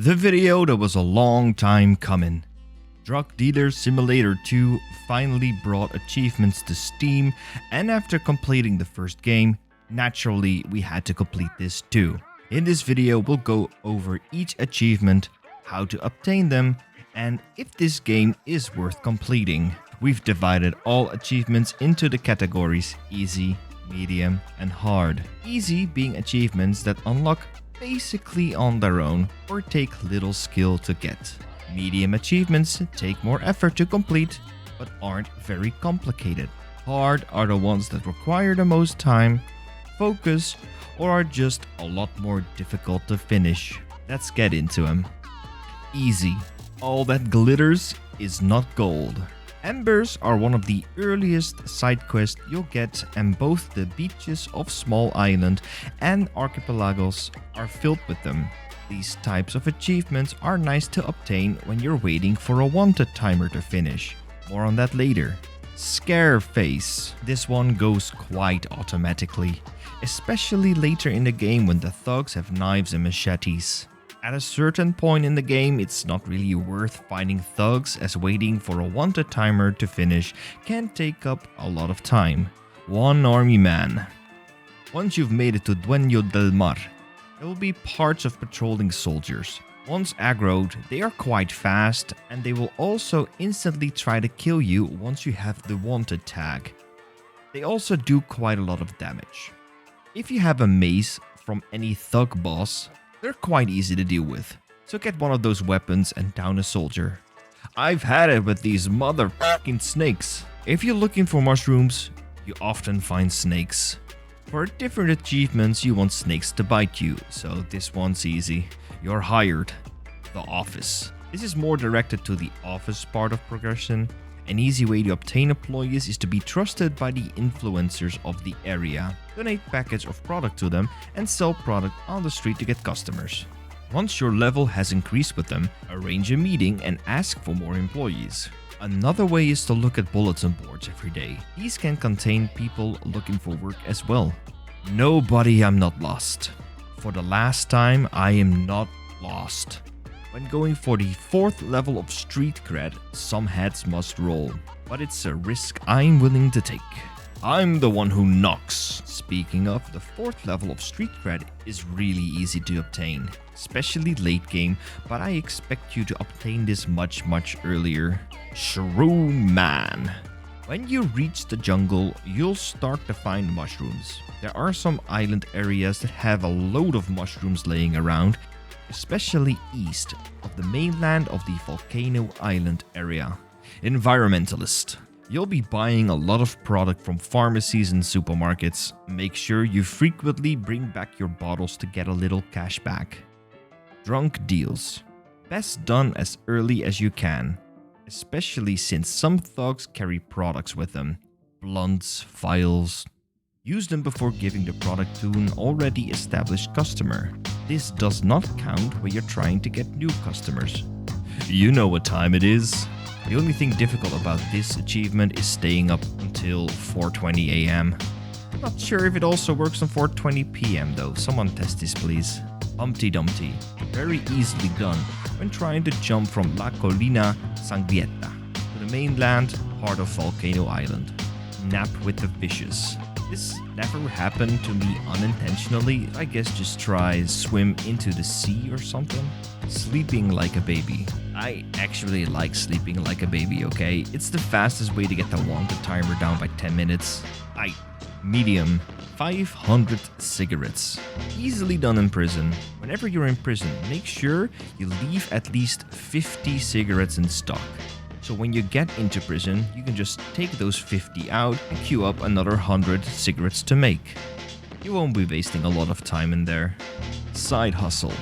The video that was a long time coming. Drug Dealer Simulator 2 finally brought achievements to Steam, and after completing the first game, naturally we had to complete this too. In this video we'll go over each achievement, how to obtain them, and if this game is worth completing. We've divided all achievements into the categories easy, medium, and hard. Easy being achievements that unlock basically on their own or take little skill to get. Medium achievements take more effort to complete but aren't very complicated. Hard are the ones that require the most time, focus, or are just a lot more difficult to finish. Let's get into them. Easy. All that glitters is not gold. Embers are one of the earliest side quests you'll get, and both the beaches of Small Island and Archipelagos are filled with them. These types of achievements are nice to obtain when you're waiting for a wanted timer to finish. More on that later. Scareface. This one goes quite automatically, especially later in the game when the thugs have knives and machetes. At a certain point in the game, it's not really worth finding thugs, as waiting for a wanted timer to finish can take up a lot of time. One army man. Once you've made it to Dueño del Mar, there will be parts of patrolling soldiers. Once aggroed, they are quite fast, and they will also instantly try to kill you once you have the wanted tag. They also do quite a lot of damage. If you have a mace from any thug boss, they're quite easy to deal with, so get one of those weapons and down a soldier. I've had it with these motherfucking snakes. If you're looking for mushrooms, you often find snakes. For different achievements you want snakes to bite you, so this one's easy. You're hired. The office. This is more directed to the office part of progression. An easy way to obtain employees is to be trusted by the influencers of the area. Donate packets of product to them and sell product on the street to get customers. Once your level has increased with them, arrange a meeting and ask for more employees. Another way is to look at bulletin boards every day. These can contain people looking for work as well. Nobody, I'm not lost. For the last time, I am not lost. When going for the 4th level of street cred, some heads must roll, but it's a risk I'm willing to take. I'm the one who knocks. Speaking of, the 4th level of street cred is really easy to obtain, especially late game, but I expect you to obtain this much earlier. Shroom Man. When you reach the jungle, you'll start to find mushrooms. There are some island areas that have a load of mushrooms laying around, especially east of the mainland of the Volcano Island area. Environmentalist. You'll be buying a lot of product from pharmacies and supermarkets. Make sure you frequently bring back your bottles to get a little cash back. Drunk deals. Best done as early as you can, especially since some thugs carry products with them. Blunts, vials. Use them before giving the product to an already established customer. This does not count when you're trying to get new customers. You know what time it is. The only thing difficult about this achievement is staying up until 4:20 AM. Not sure if it also works on 4:20 PM though. Someone test this please. Humpty Dumpty. Very easily done when trying to jump from La Colina Sangrienta to the mainland part of Volcano Island. Nap with the fishes. This never happened to me unintentionally. I guess just try swim into the sea or something. Sleeping like a baby. I actually like sleeping like a baby, okay? It's the fastest way to get the wanted timer down by 10 minutes. Medium. 500 cigarettes. Easily done in prison. Whenever you're in prison, make sure you leave at least 50 cigarettes in stock. So when you get into prison, you can just take those 50 out and queue up another 100 cigarettes to make. You won't be wasting a lot of time in there. Side hustle.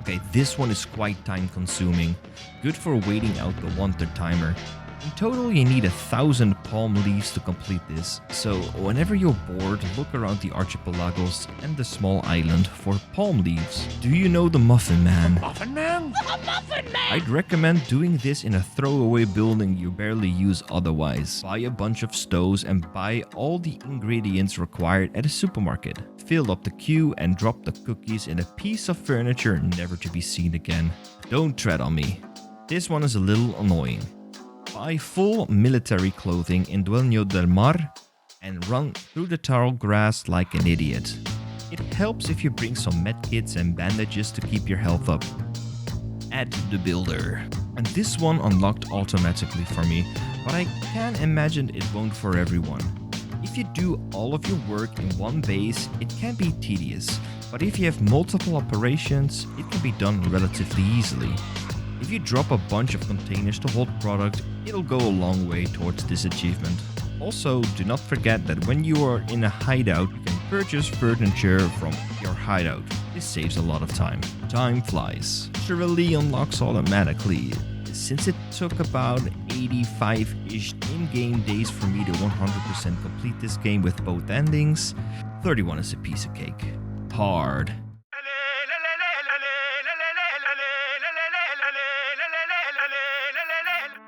Okay, this one is quite time consuming. Good for waiting out the wanted timer. In total, you need 1,000 palm leaves to complete this, so whenever you're bored, look around the archipelagos and the small island for palm leaves. Do you know the Muffin Man? Muffin Man? The Muffin Man! I'd recommend doing this in a throwaway building you barely use otherwise. Buy a bunch of stoves and buy all the ingredients required at a supermarket. Fill up the queue and drop the cookies in a piece of furniture never to be seen again. Don't tread on me. This one is a little annoying. Buy full military clothing in Dueño del Mar and run through the tall grass like an idiot. It helps if you bring some medkits and bandages to keep your health up. Add the builder. And this one unlocked automatically for me, but I can imagine it won't for everyone. If you do all of your work in one base, it can be tedious, but if you have multiple operations, it can be done relatively easily. If you drop a bunch of containers to hold product, it'll go a long way towards this achievement. Also, do not forget that when you are in a hideout, you can purchase furniture from your hideout. This saves a lot of time. Time flies. Surely unlocks automatically. Since it took about 85-ish in-game days for me to 100% complete this game with both endings, 31 is a piece of cake. Hard.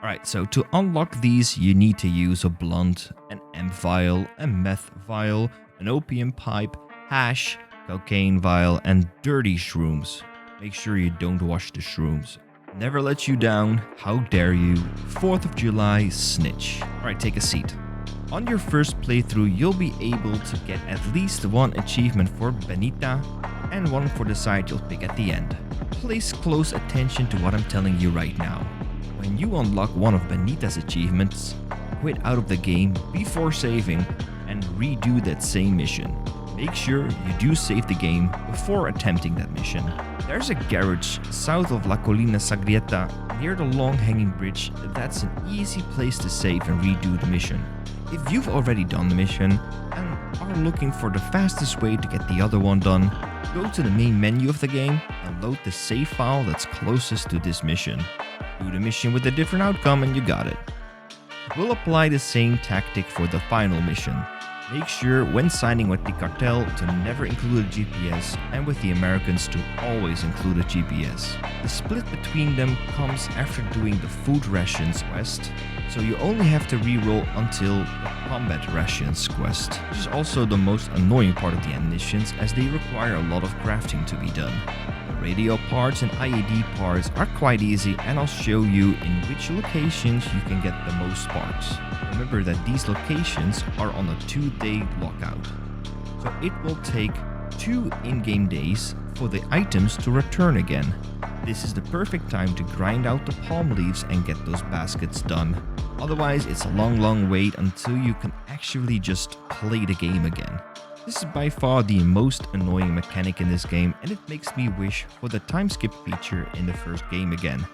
Alright, so to unlock these, you need to use a blunt, an amp vial, a meth vial, an opium pipe, hash, cocaine vial, and dirty shrooms. Make sure you don't wash the shrooms. Never let you down, how dare you. 4th of July, snitch. Alright, take a seat. On your first playthrough, you'll be able to get at least one achievement for Benita and one for the side you'll pick at the end. Place close attention to what I'm telling you right now. When you unlock one of Benita's achievements, quit out of the game before saving and redo that same mission. Make sure you do save the game before attempting that mission. There's a garage south of La Colina Sagrieta near the long hanging bridge that's an easy place to save and redo the mission. If you've already done the mission and are looking for the fastest way to get the other one done, go to the main menu of the game and load the save file that's closest to this mission. Do the mission with a different outcome and you got it. We'll apply the same tactic for the final mission. Make sure when signing with the cartel to never include a GPS and with the Americans to always include a GPS. The split between them comes after doing the food rations quest, so you only have to reroll until the combat rations quest, which is also the most annoying part of the end missions as they require a lot of crafting to be done. The radio parts and IED parts are quite easy and I'll show you in which locations you can get the most parts. Remember that these locations are on a 2-day lockout, so it will take 2 in-game days for the items to return again. This is the perfect time to grind out the palm leaves and get those baskets done. Otherwise, it's a long wait until you can actually just play the game again. This is by far the most annoying mechanic in this game and it makes me wish for the time skip feature in the first game again.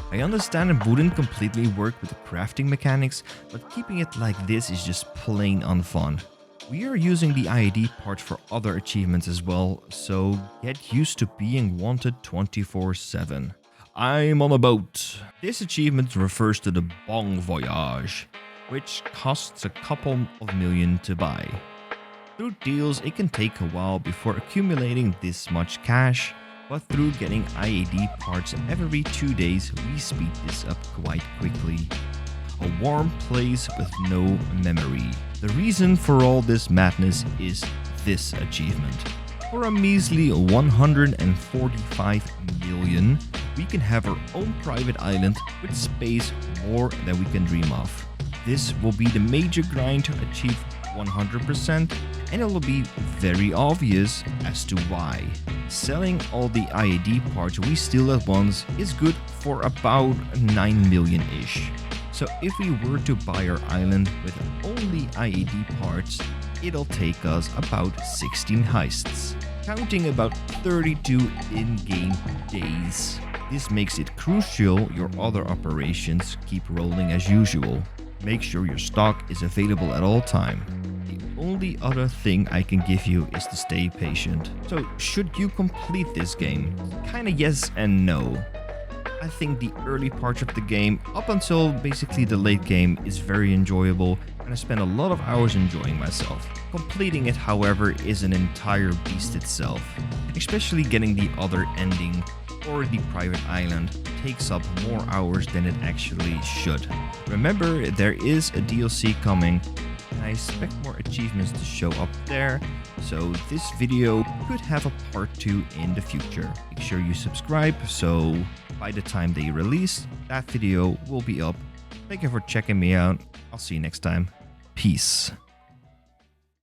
I understand it wouldn't completely work with the crafting mechanics, but keeping it like this is just plain unfun. We are using the IED part for other achievements as well, so get used to being wanted 24/7. I'm on a boat. This achievement refers to the Bon Voyage, which costs a couple of million to buy. Through deals, it can take a while before accumulating this much cash, but through getting IED parts every 2 days, we speed this up quite quickly. A warm place with no memory. The reason for all this madness is this achievement. For a measly 145 million, we can have our own private island with space more than we can dream of. This will be the major grind to achieve 100%, and it will be very obvious as to why. Selling all the IED parts we steal at once is good for about 9 million-ish. So if we were to buy our island with only IED parts, it'll take us about 16 heists, counting about 32 in-game days. This makes it crucial your other operations keep rolling as usual. Make sure your stock is available at all time. The only other thing I can give you is to stay patient. So should you complete this game? Kinda yes and no. I think the early parts of the game, up until basically the late game, is very enjoyable, and I spent a lot of hours enjoying myself. Completing it, however, is an entire beast itself. Especially getting the other ending, or the private island, takes up more hours than it actually should. Remember, there is a DLC coming, and I expect more achievements to show up there, so this video could have a part 2 in the future. Make sure you subscribe, so by the time they release, that video will be up. Thank you for checking me out. I'll see you next time. Peace.